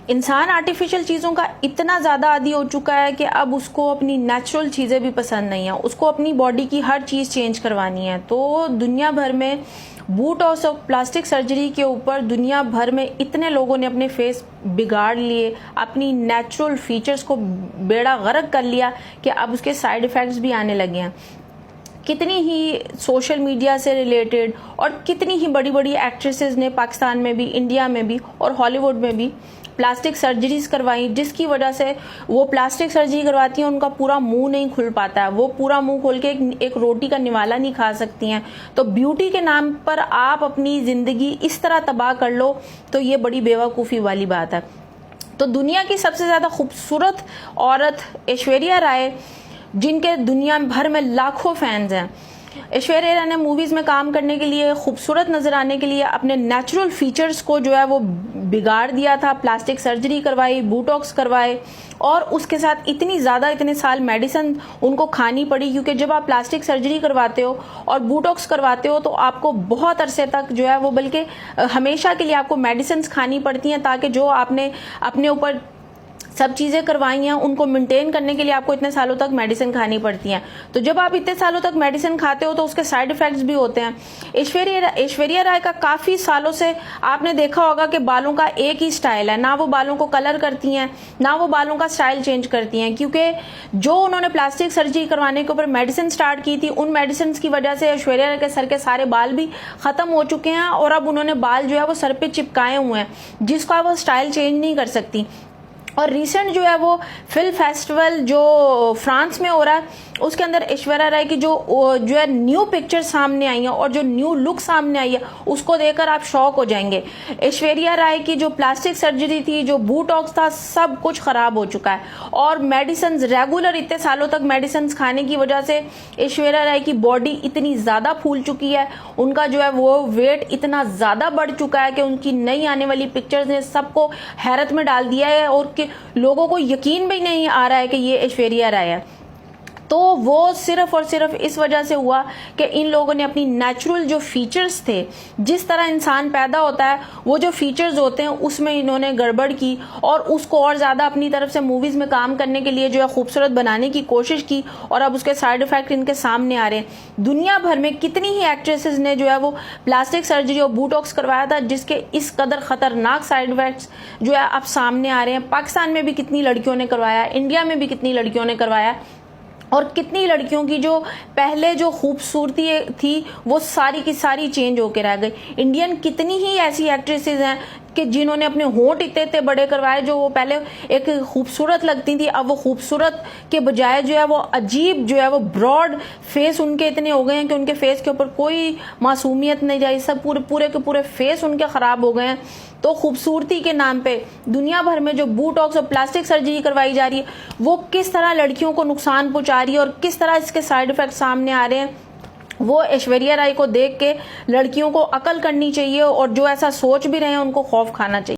इंसान आर्टिफिशियल चीज़ों का इतना ज़्यादा आदी हो चुका है कि अब उसको अपनी नेचुरल चीज़ें भी पसंद नहीं है, उसको अपनी बॉडी की हर चीज़ चेंज करवानी है। तो दुनिया भर में बोटॉक्स और प्लास्टिक सर्जरी के ऊपर दुनिया भर में इतने लोगों ने अपने फेस बिगाड़ लिए, अपनी नेचुरल फीचर्स को बेड़ा गर्क कर लिया कि अब उसके साइड इफ़ेक्ट्स भी आने लगे हैं। कितनी ही सोशल मीडिया से रिलेटेड और कितनी ही बड़ी बड़ी एक्ट्रेसेस ने पाकिस्तान में भी, इंडिया में भी और हॉलीवुड में भी प्लास्टिक सर्जरीज करवाई, जिसकी वजह से वो प्लास्टिक सर्जरी करवाती हैं, उनका पूरा मुंह नहीं खुल पाता है, वो पूरा मुंह खोल के एक रोटी का निवाला नहीं खा सकती हैं। तो ब्यूटी के नाम पर आप अपनी ज़िंदगी इस तरह तबाह कर लो, तो ये बड़ी बेवकूफ़ी वाली बात है। तो दुनिया की सबसे ज़्यादा खूबसूरत औरत ऐश्वर्या राय, जिनके दुनिया भर में लाखों फैंस हैं, ऐश्वर्या राय ने मूवीज़ में काम करने के लिए, खूबसूरत नज़र आने के लिए अपने नेचुरल फीचर्स को जो है वो बिगाड़ दिया था, प्लास्टिक सर्जरी करवाई, बोटॉक्स करवाए और उसके साथ इतने साल मेडिसिन उनको खानी पड़ी, क्योंकि जब आप प्लास्टिक सर्जरी करवाते हो और बोटॉक्स करवाते हो तो आपको बहुत अरसे तक जो है वो, बल्कि हमेशा के लिए आपको मेडिसिन खानी पड़ती हैं, ताकि जो आपने अपने ऊपर सब चीज़ें करवाई हैं उनको मेंटेन करने के लिए आपको इतने सालों तक मेडिसिन खानी पड़ती हैं। तो जब आप इतने सालों तक मेडिसिन खाते हो तो उसके साइड इफ़ेक्ट्स भी होते हैं। ऐश्वर्या राय का काफ़ी सालों से आपने देखा होगा कि बालों का एक ही स्टाइल है, ना वो बालों को कलर करती हैं, ना वो बालों का स्टाइल चेंज करती हैं, क्योंकि जो उन्होंने प्लास्टिक सर्जरी करवाने के ऊपर मेडिसिन स्टार्ट की थी, उन मेडिसिन की वजह से ऐश्वर्या राय के सर के सारे बाल भी ख़त्म हो चुके हैं और अब उन्होंने बाल जो है वो सर पे चिपकाए हुए हैं, जिसका वो स्टाइल चेंज नहीं कर सकती। और रिसेंट जो है वो फिल्म फेस्टिवल जो फ्रांस में हो रहा है, उसके अंदर ऐश्वर्या राय की जो है न्यू पिक्चर सामने आई है और जो न्यू लुक सामने आई है, उसको देखकर आप शॉक हो जाएंगे। ऐश्वर्या राय की जो प्लास्टिक सर्जरी थी, जो बोटॉक्स था, सब कुछ खराब हो चुका है और मेडिसिन रेगुलर इतने सालों तक मेडिसिन खाने की वजह से ऐश्वर्या राय की बॉडी इतनी ज़्यादा फूल चुकी है, उनका जो है वो वेट इतना ज़्यादा बढ़ चुका है कि उनकी नई आने वाली पिक्चर्स ने सबको हैरत में डाल दिया है और लोगों को यकीन भी नहीं आ रहा है कि ये ऐश्वर्या राय है। तो वो सिर्फ और सिर्फ इस वजह से हुआ कि इन लोगों ने अपनी नेचुरल जो फीचर्स थे, जिस तरह इंसान पैदा होता है वो जो फीचर्स होते हैं, उसमें इन्होंने गड़बड़ की और उसको और ज़्यादा अपनी तरफ से मूवीज़ में काम करने के लिए जो है खूबसूरत बनाने की कोशिश की और अब उसके साइड इफ़ेक्ट इनके सामने आ रहे हैं। दुनिया भर में कितनी ही एक्ट्रेसेस ने जो है वो प्लास्टिक सर्जरी और बोटॉक्स करवाया था, जिसके इस कदर ख़तरनाक साइड इफ़ेक्ट्स जो है अब सामने आ रहे हैं। पाकिस्तान में भी कितनी लड़कियों ने करवाया, इंडिया में भी कितनी लड़कियों ने करवाया और कितनी लड़कियों की जो पहले जो खूबसूरती थी वो सारी की सारी चेंज होके रह गई। इंडियन कितनी ही ऐसी एक्ट्रेसेस हैं कि जिन्होंने अपने होंठ इतने बड़े करवाए, जो वो पहले एक खूबसूरत लगती थी, अब वो खूबसूरत के बजाय जो है वो अजीब जो है वो ब्रॉड फेस उनके इतने हो गए हैं कि उनके फेस के ऊपर कोई मासूमियत नहीं जाई, सब पूरे के पूरे फेस उनके ख़राब हो गए हैं। तो खूबसूरती के नाम पे दुनिया भर में जो बोटॉक्स और प्लास्टिक सर्जरी करवाई जा रही है, वो किस तरह लड़कियों को नुकसान पहुंचा रही है और किस तरह इसके साइड इफ़ेक्ट सामने आ रहे हैं, वो ऐश्वर्या राय को देख के लड़कियों को अकल करनी चाहिए और जो ऐसा सोच भी रहे हैं उनको खौफ खाना चाहिए।